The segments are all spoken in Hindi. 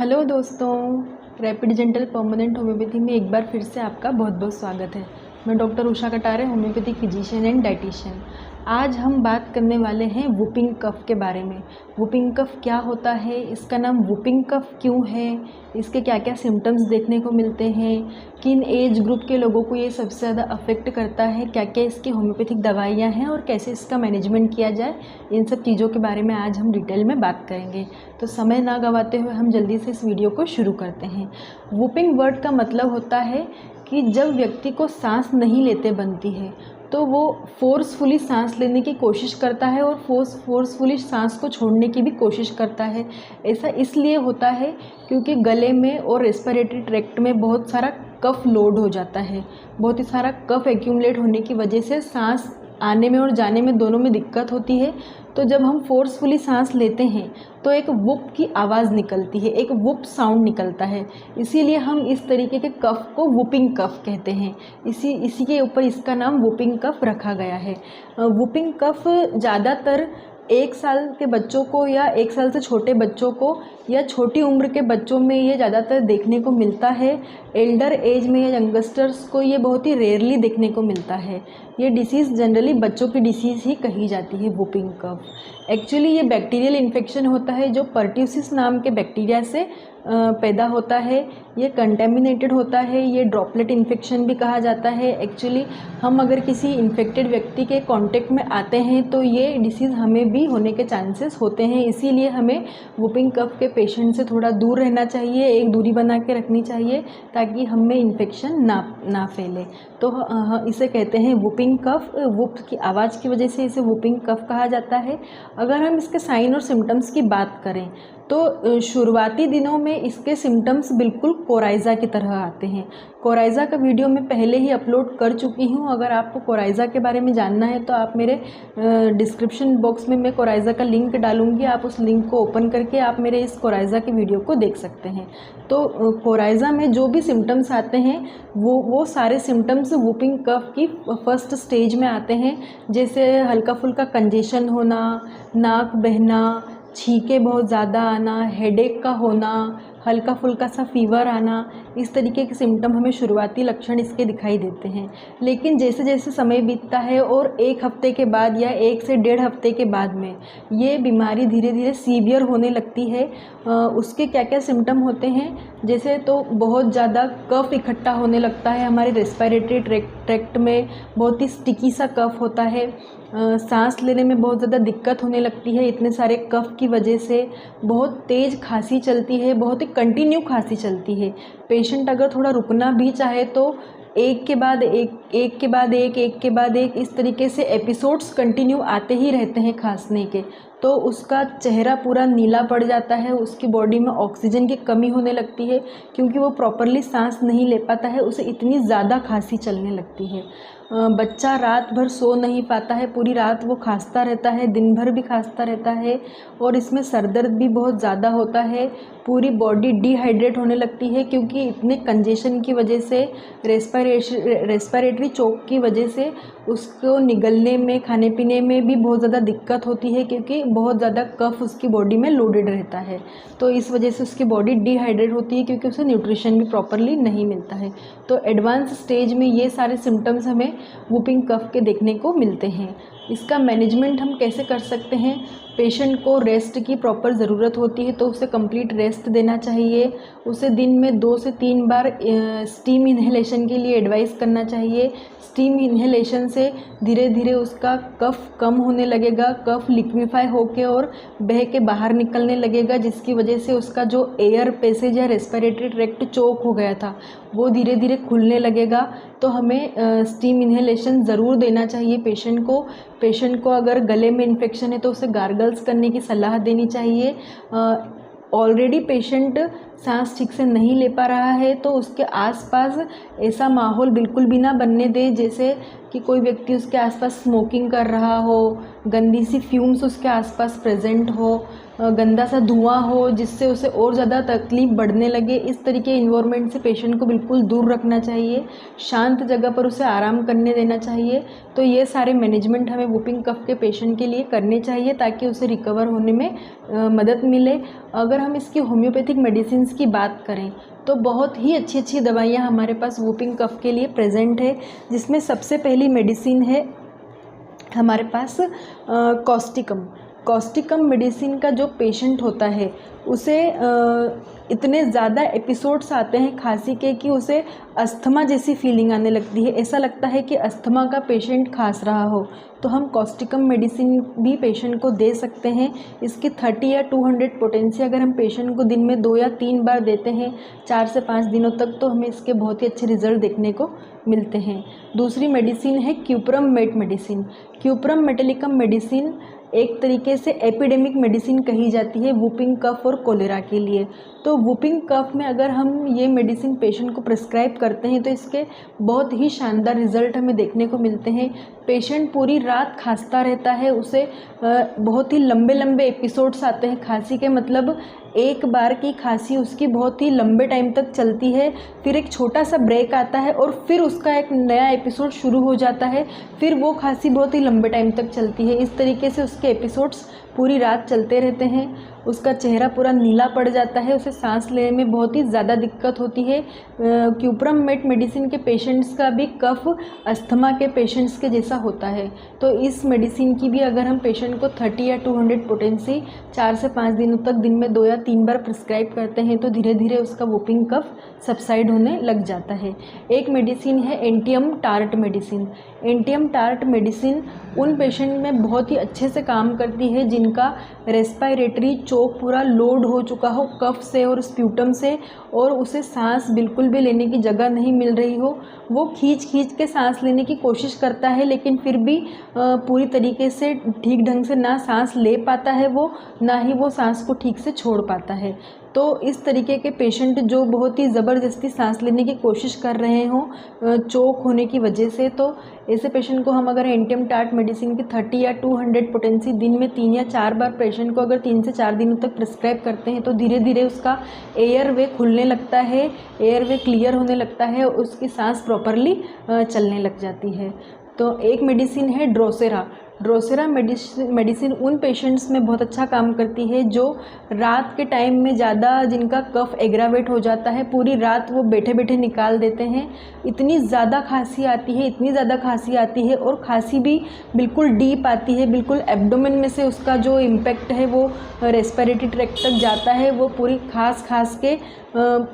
हेलो दोस्तों, रैपिड जेंटल परमानेंट होम्योपैथी में एक बार फिर से आपका बहुत बहुत स्वागत है। मैं doctor Usha Katare, homeopathic physician and dietitian. आज हम बात करने वाले हैं वुपिंग कफ के बारे में। वुपिंग कफ क्या होता है, इसका नाम वुपिंग कफ क्यों है, इसके क्या क्या सिम्टम्स देखने को मिलते हैं, किन एज ग्रुप के लोगों को ये सबसे ज़्यादा अफेक्ट करता है, क्या क्या इसकी होम्योपैथिक दवाइयाँ हैं और कैसे इसका मैनेजमेंट किया जाए, इन सब चीज़ों के बारे में आज हम डिटेल में बात करेंगे। तो समय ना गंवाते हुए हम जल्दी से इस वीडियो को शुरू करते हैं। वुपिंग वर्ड का मतलब होता है कि जब व्यक्ति को सांस नहीं लेते बनती है तो वो फोर्सफुली सांस लेने की कोशिश करता है और फोर्सफुली सांस को छोड़ने की भी कोशिश करता है। ऐसा इसलिए होता है क्योंकि गले में और रेस्पिरेटरी ट्रैक्ट में बहुत सारा कफ लोड हो जाता है। बहुत ही सारा कफ एक्यूमुलेट होने की वजह से सांस आने में और जाने में दोनों में दिक्कत होती है। तो जब हम फोर्सफुली सांस लेते हैं तो एक वुप की आवाज़ निकलती है, एक वुप साउंड निकलता है। इसीलिए हम इस तरीके के कफ को वुपिंग कफ कहते हैं। इसी के ऊपर इसका नाम वुपिंग कफ रखा गया है। वुपिंग कफ ज़्यादातर 1 साल के बच्चों को या 1 साल से छोटे बच्चों को या छोटी उम्र के बच्चों में ये ज़्यादातर देखने को मिलता है। एल्डर एज में या यंगस्टर्स को ये बहुत ही रेयरली देखने को मिलता है। ये डिसीज़ जनरली बच्चों की डिसीज़ ही कही जाती है, वुपिंग कफ। एक्चुअली ये बैक्टीरियल इन्फेक्शन होता है जो पर्ट्यूसिस नाम के बैक्टीरिया से पैदा होता है। ये कंटेमिनेटेड होता है, ये ड्रॉपलेट इन्फेक्शन भी कहा जाता है। एक्चुअली हम अगर किसी इन्फेक्टेड व्यक्ति के कांटेक्ट में आते हैं तो ये डिसीज़ हमें भी होने के चांसेस होते हैं। इसीलिए हमें वुपिंग कफ के पेशेंट से थोड़ा दूर रहना चाहिए, एक दूरी बना के रखनी चाहिए ताकि हम में इन्फेक्शन ना फैले। तो इसे कहते हैं वुपिंग कफ। वुप की आवाज़ की वजह से इसे वुपिंग कफ कहा जाता है। अगर हम इसके साइन और सिम्टम्स की बात करें तो शुरुआती दिनों में इसके सिम्टम्स बिल्कुल कोराइज़ा की तरह आते हैं। कोराइज़ा का वीडियो मैं पहले ही अपलोड कर चुकी हूँ। अगर आपको कोराइज़ा के बारे में जानना है तो आप मेरे डिस्क्रिप्शन बॉक्स में मैं कोराइज़ा का लिंक डालूँगी, आप उस लिंक को ओपन करके आप मेरे इस कोराइज़ा की वीडियो को देख सकते हैं। तो कोराइज़ा में जो भी सिम्टम्स आते हैं वो सारे सिम्टम्स वुपिंग कफ की फर्स्ट स्टेज में आते हैं। जैसे हल्का फुल्का कंजेशन होना, नाक बहना, छींके बहुत ज़्यादा आना, हेडेक का होना, हल्का फुल्का सा फीवर आना, इस तरीके के सिम्टम हमें शुरुआती लक्षण इसके दिखाई देते हैं। लेकिन जैसे जैसे समय बीतता है और 1 हफ्ते के बाद या 1 से 1.5 हफ्ते के बाद में ये बीमारी धीरे धीरे सीवियर होने लगती है। उसके क्या क्या सिम्टम होते हैं, जैसे तो बहुत ज़्यादा कफ इकट्ठा होने लगता है हमारे रेस्पिरेटरी ट्रैक्ट में, बहुत ही स्टिकी सा कफ होता है। सांस लेने में बहुत ज़्यादा दिक्कत होने लगती है इतने सारे कफ की वजह से। बहुत तेज़ खांसी चलती है, बहुत ही कंटिन्यू खांसी चलती है। पेशेंट अगर थोड़ा रुकना भी चाहे तो एक के बाद एक इस तरीके से एपिसोड्स कंटिन्यू आते ही रहते हैं खांसने के। तो उसका चेहरा पूरा नीला पड़ जाता है, उसकी बॉडी में ऑक्सीजन की कमी होने लगती है क्योंकि वो प्रॉपरली सांस नहीं ले पाता है, उसे इतनी ज़्यादा खांसी चलने लगती है। बच्चा रात भर सो नहीं पाता है, पूरी रात वो खांसता रहता है, दिन भर भी खांसता रहता है और इसमें सर दर्द भी बहुत ज़्यादा होता है। पूरी बॉडी डिहाइड्रेट होने लगती है क्योंकि इतने कंजेशन की वजह से, रेस्पिरेटरी चोक की वजह से उसको निगलने में, खाने पीने में भी बहुत ज़्यादा दिक्कत होती है क्योंकि बहुत ज़्यादा कफ उसकी बॉडी में लोडेड रहता है। तो इस वजह से उसकी बॉडी डिहाइड्रेट होती है क्योंकि उसे न्यूट्रिशन भी प्रॉपरली नहीं मिलता है। तो एडवांस स्टेज में ये सारे सिम्टम्स हमें वुपिंग कफ के देखने को मिलते हैं। इसका मैनेजमेंट हम कैसे कर सकते हैं? पेशेंट को रेस्ट की प्रॉपर ज़रूरत होती है तो उसे कंप्लीट रेस्ट देना चाहिए। उसे दिन में 2 से 3 बार स्टीम इन्हेलेशन के लिए एडवाइस करना चाहिए। स्टीम इन्हेलेशन से धीरे धीरे उसका कफ कम होने लगेगा, कफ लिक्विफाई होके और बह के बाहर निकलने लगेगा, जिसकी वजह से उसका जो एयर पैसेज या रेस्पिरेटरी ट्रैक्ट चोक हो गया था वो धीरे धीरे खुलने लगेगा। तो हमें स्टीम इन्हेलेशन ज़रूर देना चाहिए पेशेंट को। पेशेंट को अगर गले में इन्फेक्शन है तो उसे गार्गल्स करने की सलाह देनी चाहिए। ऑलरेडी पेशेंट सांस ठीक से नहीं ले पा रहा है तो उसके आसपास ऐसा माहौल बिल्कुल भी ना बनने दे जैसे कि कोई व्यक्ति उसके आसपास स्मोकिंग कर रहा हो, गंदी सी फ्यूम्स उसके आसपास प्रेजेंट हो, गंदा सा धुआं हो जिससे उसे और ज़्यादा तकलीफ़ बढ़ने लगे। इस तरीके इन्वायरमेंट से पेशेंट को बिल्कुल दूर रखना चाहिए। शांत जगह पर उसे आराम करने देना चाहिए। तो ये सारे मैनेजमेंट हमें वुपिंग कफ के पेशेंट के लिए करने चाहिए ताकि उसे रिकवर होने में मदद मिले। अगर हम इसकी होम्योपैथिक मेडिसिन मेडिसिन्स की बात करें तो बहुत ही अच्छी अच्छी दवाइयाँ हमारे पास वूपिंग कफ के लिए प्रेजेंट है, जिसमें सबसे पहली मेडिसिन है हमारे पास कॉस्टिकम मेडिसिन का जो पेशेंट होता है उसे इतने ज़्यादा एपिसोड्स आते हैं खांसी के कि उसे अस्थमा जैसी फीलिंग आने लगती है, ऐसा लगता है कि अस्थमा का पेशेंट खांस रहा हो। तो हम कॉस्टिकम मेडिसिन भी पेशेंट को दे सकते हैं। इसकी 30 या 200 पोटेंसी अगर हम पेशेंट को दिन में 2 या 3 बार देते हैं 4 से 5 दिनों तक, तो हमें इसके बहुत ही अच्छे रिजल्ट देखने को मिलते हैं। दूसरी मेडिसिन है cuprum medicine. Cuprum metallicum medicine एक तरीके से एपिडेमिक मेडिसिन कही जाती है वूपिंग कफ और कोलेरा के लिए। तो वूपिंग कफ में अगर हम ये मेडिसिन पेशेंट को प्रिस्क्राइब करते हैं तो इसके बहुत ही शानदार रिजल्ट हमें देखने को मिलते हैं। पेशेंट पूरी रात खांसता रहता है, उसे बहुत ही लंबे लंबे एपिसोड्स आते हैं खांसी के, मतलब एक बार की खांसी उसकी बहुत ही लंबे टाइम तक चलती है, फिर एक छोटा सा ब्रेक आता है और फिर उसका एक नया एपिसोड शुरू हो जाता है, फिर वो खांसी बहुत ही लंबे टाइम तक चलती है। इस तरीके से उसके एपिसोड्स पूरी रात चलते रहते हैं। उसका चेहरा पूरा नीला पड़ जाता है, उसे सांस लेने में बहुत ही ज़्यादा दिक्कत होती है। क्यूप्रम मेडिसिन के पेशेंट्स का भी कफ अस्थमा के पेशेंट्स के जैसा होता है। तो इस मेडिसिन की भी अगर हम पेशेंट को 30 या 200 पोटेंसी 4 से 5 दिनों तक दिन में 2 या 3 बार प्रिस्क्राइब करते हैं तो धीरे धीरे उसका वूपिंग कफ सबसाइड होने लग जाता है। एक मेडिसिन है एंटियम टार्ट मेडिसिन। एंटियम टार्ट मेडिसिन उन पेशेंट में बहुत ही अच्छे से काम करती है जिनका रेस्पिरेटरी चोक पूरा लोड हो चुका हो कफ से और स्प्यूटम से, और उसे सांस बिल्कुल भी लेने की जगह नहीं मिल रही हो। वो खींच के सांस लेने की कोशिश करता है, लेकिन फिर भी पूरी तरीके से ठीक ढंग से ना सांस ले पाता है वो, ना ही वो सांस को ठीक से छोड़ पाता है। तो इस तरीके के पेशेंट जो बहुत ही ज़बरदस्ती सांस लेने की कोशिश कर रहे हों चोक होने की वजह से, तो ऐसे पेशेंट को हम अगर एंटियम टार्ट मेडिसिन की 30 या 200 पोटेंसी दिन में 3 या 4 बार पेशेंट को अगर 3 से 4 दिनों तक प्रिस्क्राइब करते हैं तो धीरे धीरे उसका एयर वे खुलने लगता है, एयर वे क्लियर होने लगता है, उसकी सांस प्रॉपरली चलने लग जाती है। तो एक मेडिसिन है ड्रोसेरा मेडिसिन उन पेशेंट्स में बहुत अच्छा काम करती है जो रात के टाइम में ज़्यादा जिनका कफ एग्रावेट हो जाता है, पूरी रात वो बैठे बैठे निकाल देते हैं। इतनी ज़्यादा खांसी आती है और खांसी भी बिल्कुल डीप आती है, बिल्कुल एब्डोमेन में से उसका जो इम्पैक्ट है वो रेस्पिरेटरी ट्रैक्ट तक जाता है। वो पूरी खास के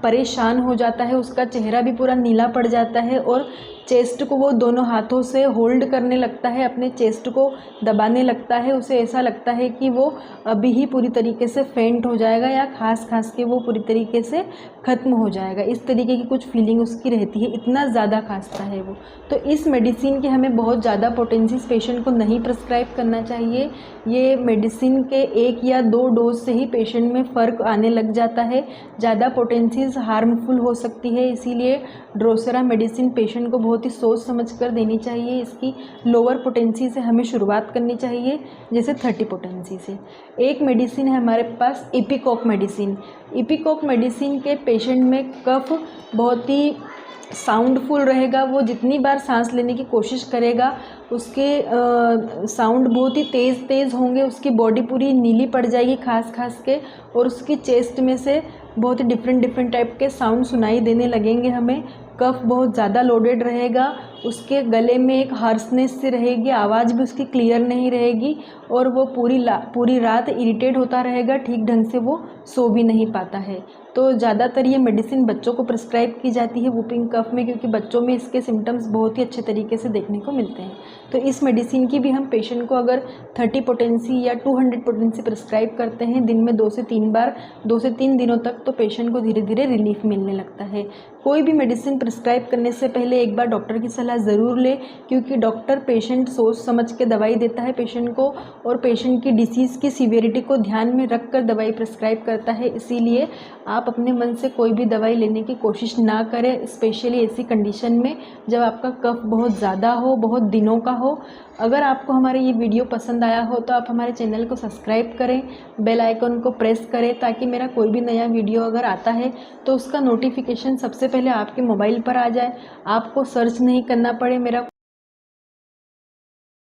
परेशान हो जाता है, उसका चेहरा भी पूरा नीला पड़ जाता है और चेस्ट को वो दोनों हाथों से होल्ड करने लगता है, अपने चेस्ट को दबाने लगता है। उसे ऐसा लगता है कि वो अभी ही पूरी तरीके से फेंट हो जाएगा या खास के वो पूरी तरीके से ख़त्म हो जाएगा। इस तरीके की कुछ फीलिंग उसकी रहती है, इतना ज़्यादा खांसता है वो। तो इस मेडिसिन के हमें बहुत ज़्यादा पोटेंसीज पेशेंट को नहीं प्रिस्क्राइब करना चाहिए। ये मेडिसिन के 1 या 2 डोज से ही पेशेंट में फ़र्क आने लग जाता है। ज़्यादा पोटेंसीज हार्मफुल हो सकती है, इसीलिए ड्रोसेरा मेडिसिन पेशेंट को बहुत ही सोच समझ कर देनी चाहिए। इसकी लोअर पोटेंसी से हमें शुरुआत करनी चाहिए, जैसे 30 पोटेंसी से। एक मेडिसिन है हमारे पास इपिकॉक मेडिसिन के पेशेंट में कफ बहुत ही साउंडफुल रहेगा। वो जितनी बार सांस लेने की कोशिश करेगा उसके साउंड बहुत ही तेज़ होंगे, उसकी बॉडी पूरी नीली पड़ जाएगी खास के, और उसकी चेस्ट में से बहुत ही डिफरेंट टाइप के साउंड सुनाई देने लगेंगे हमें। कफ बहुत ज़्यादा लोडेड रहेगा, उसके गले में एक हार्सनेस सी रहेगी, आवाज़ भी उसकी क्लियर नहीं रहेगी और वो पूरी रात इरिटेट होता रहेगा, ठीक ढंग से वो सो भी नहीं पाता है। तो ज़्यादातर ये मेडिसिन बच्चों को प्रिस्क्राइब की जाती है वूपिंग कफ में, क्योंकि बच्चों में इसके सिम्टम्स बहुत ही अच्छे तरीके से देखने को मिलते हैं। तो इस मेडिसिन की भी हम पेशेंट को अगर 30 पोटेंसी या 200 पोटेंसी प्रिस्क्राइब करते हैं दिन में 2 से 3 बार 2 से 3 दिनों तक, तो पेशेंट को धीरे धीरे रिलीफ मिलने लगता है। कोई भी मेडिसिन प्रिस्क्राइब करने से पहले एक बार डॉक्टर की सलाह ज़रूर लें, क्योंकि डॉक्टर पेशेंट सोच समझ के दवाई देता है पेशेंट को, और पेशेंट की डिसीज़ की सीवियरिटी को ध्यान में रख कर दवाई प्रिस्क्राइब करता है। इसीलिए आप अपने मन से कोई भी दवाई लेने की कोशिश ना करें, स्पेशली ऐसी कंडीशन में जब आपका कफ बहुत ज़्यादा हो, बहुत दिनों का हो। अगर आपको हमारे ये वीडियो पसंद आया हो तो आप हमारे चैनल को सब्सक्राइब करें, बेल आइकन को प्रेस करें, ताकि मेरा कोई भी नया वीडियो अगर आता है तो उसका नोटिफिकेशन सबसे पहले आपके मोबाइल पर आ जाए, आपको सर्च नहीं करना पड़े। मेरा